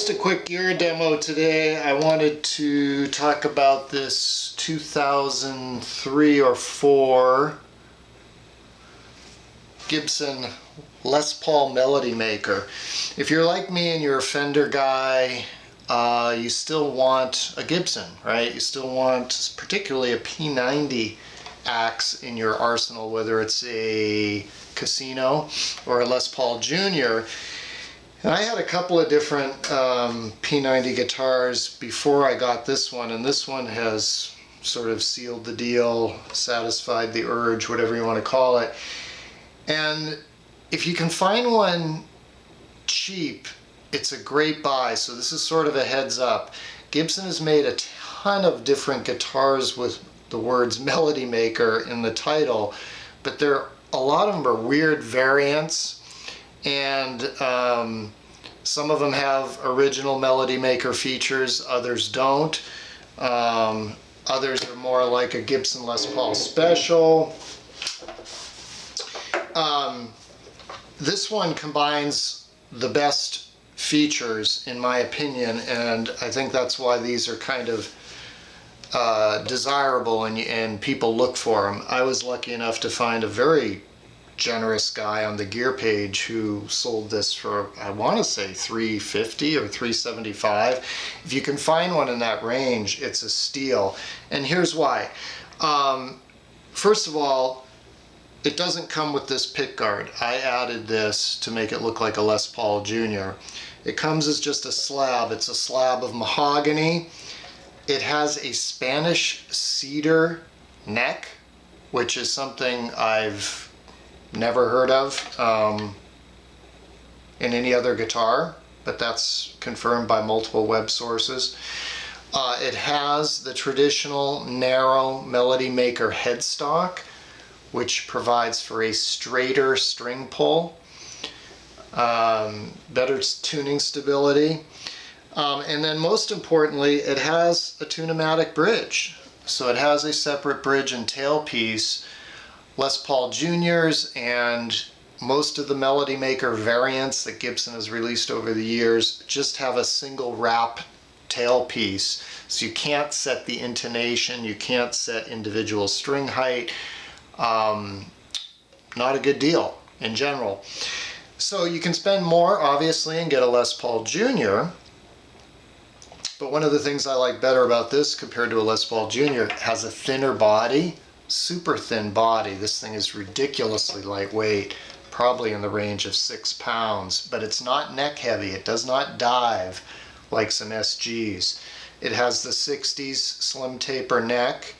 Just a quick gear demo today. I wanted to talk about this 2003 or 4 Gibson Les Paul Melody Maker. If you're like me and you're a Fender guy, you still want a Gibson, right? You still want particularly a P90 axe in your arsenal, whether it's a Casino or a Les Paul Jr. And I had a couple of different P90 guitars before I got this one, and this one has sort of sealed the deal, satisfied the urge, whatever you want to call it. And if you can find one cheap, it's a great buy. So this is sort of a heads up. Gibson has made a ton of different guitars with the words Melody Maker in the title, but a lot of them are weird variants. And some of them have original Melody Maker features, others don't. Others are more like a Gibson Les Paul Special. This one combines the best features, in my opinion, and I think that's why these are kind of desirable and people look for them. I was lucky enough to find a very generous guy on the gear page who sold this for, I want to say, $350 or $375. If you can find one in that range, it's a steal. And here's why. First of all, it doesn't come with this pick guard. I added this to make it look like a Les Paul Jr. It comes as just a slab. It's a slab of mahogany. It has a Spanish cedar neck, which is something I've never heard of in any other guitar, but that's confirmed by multiple web sources. It has the traditional narrow Melody Maker headstock, which provides for a straighter string pull, better tuning stability, and then most importantly, it has a tune-o-matic bridge. So it has a separate bridge and tailpiece. Les Paul Juniors and most of the Melody Maker variants that Gibson has released over the years just have a single wrap tailpiece. So you can't set the intonation, you can't set individual string height. Not a good deal in general. So you can spend more, obviously, and get a Les Paul Jr. But one of the things I like better about this compared to a Les Paul Jr., it has a thinner body. Super thin body. This thing is ridiculously lightweight, probably in the range of 6 pounds, but it's not neck heavy. It does not dive like some SGs. It has the 60s slim taper neck,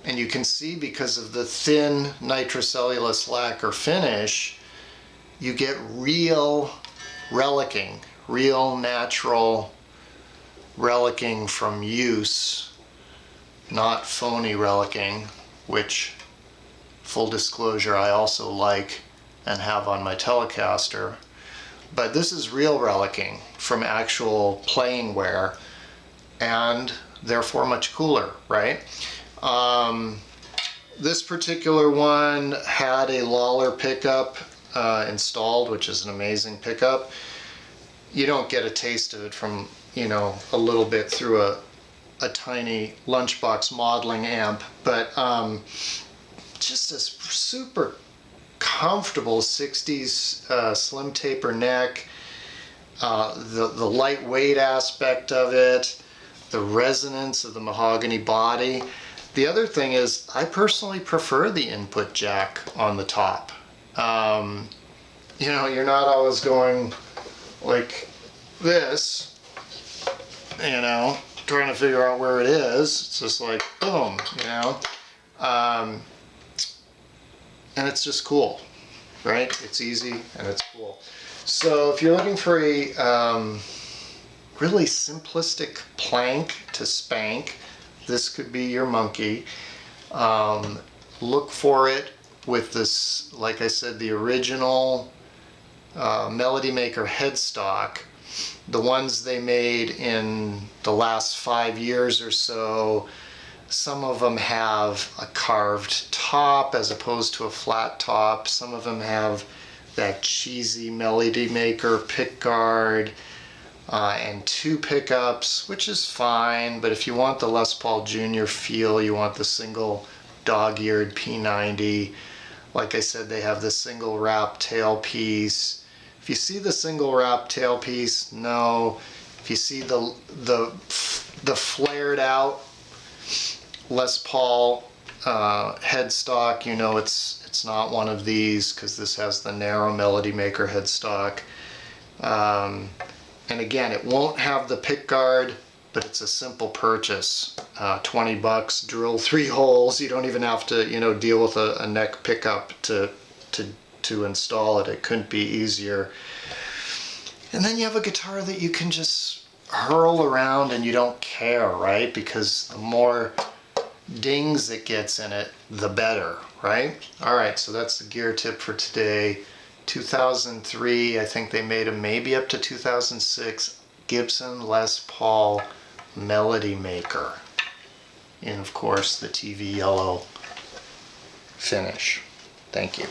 and you can see because of the thin nitrocellulose lacquer finish, you get real relicking, real natural relicking from use, not phony relicking, which, full disclosure, I also like and have on my Telecaster. But this is real relicking from actual playing wear, and therefore much cooler, right? This particular one had a Lawler pickup installed, which is an amazing pickup. You don't get a taste of it from, a little bit through a tiny lunchbox modeling amp, but just a super comfortable 60s slim taper neck, the lightweight aspect of it, the resonance of the mahogany body. The other thing is, I personally prefer the input jack on the top. You're not always going like this, trying to figure out where it is. It's just like, boom, and it's just cool, right? It's easy and it's cool. So if you're looking for a really simplistic plank to spank, this could be your monkey. Look for it with this, like I said, the original Melody Maker headstock. The ones they made in the last 5 years or so, some of them have a carved top as opposed to a flat top. Some of them have that cheesy Melody Maker pickguard. and 2 pickups, which is fine, but if you want the Les Paul Jr. feel, you want the single dog-eared P90. Like I said, they have the single wrap tailpiece. If you see the single wrap tailpiece, no. If you see the flared out Les Paul headstock, you know it's not one of these, because this has the narrow Melody Maker headstock. And again, it won't have the pick guard, but it's a simple purchase. 20 bucks, drill 3 holes. You don't even have to, you know, deal with a neck pickup to install it. It couldn't be easier. And then you have a guitar that you can just hurl around and you don't care, right? Because the more dings it gets in it, the better, right? All right, so that's the gear tip for today. 2003, I think they made them maybe up to 2006, Gibson Les Paul Melody Maker. And of course, the TV yellow finish. Thank you.